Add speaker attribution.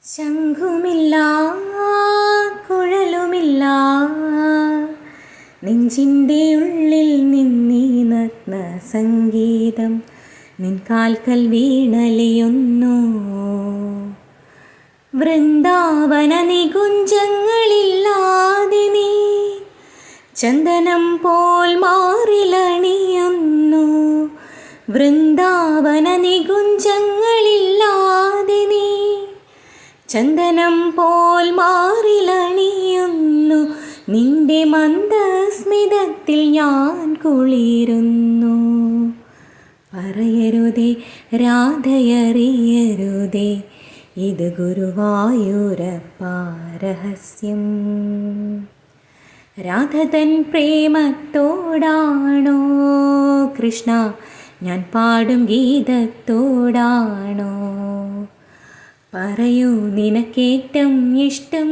Speaker 1: ശംഖുമില്ല കുഴലുമില്ല നെഞ്ചിൻ്റെ ഉള്ളിൽ നിന്നീ നഗ്ന സംഗീതം നിൻ കാൽക്കൽ വീണലിയുന്നു. വൃന്ദാവന നികുഞ്ചങ്ങളില്ലാതെ നീ ചന്ദനം പോൽ മാറിലണിയുന്നു. വൃന്ദാവന നികുഞ്ചങ്ങളില്ലാതെ നീ ചന്ദനം പോൽ മാറിലണിയുന്നു. നിന്റെ മന്ദസ്മിതത്തിൽ ഞാൻ കുളിരുന്നു. പറയരുതേ രാധയറിയരുതേ, ഇത് ഗുരുവായൂരപ്പാ രഹസ്യം. രാധ തൻ പ്രേമത്തോടാണോ കൃഷ്ണ ഞാൻ പാടും ഗീതത്തോടാണോ? പറയൂ നിനക്കേറ്റം ഇഷ്ടം.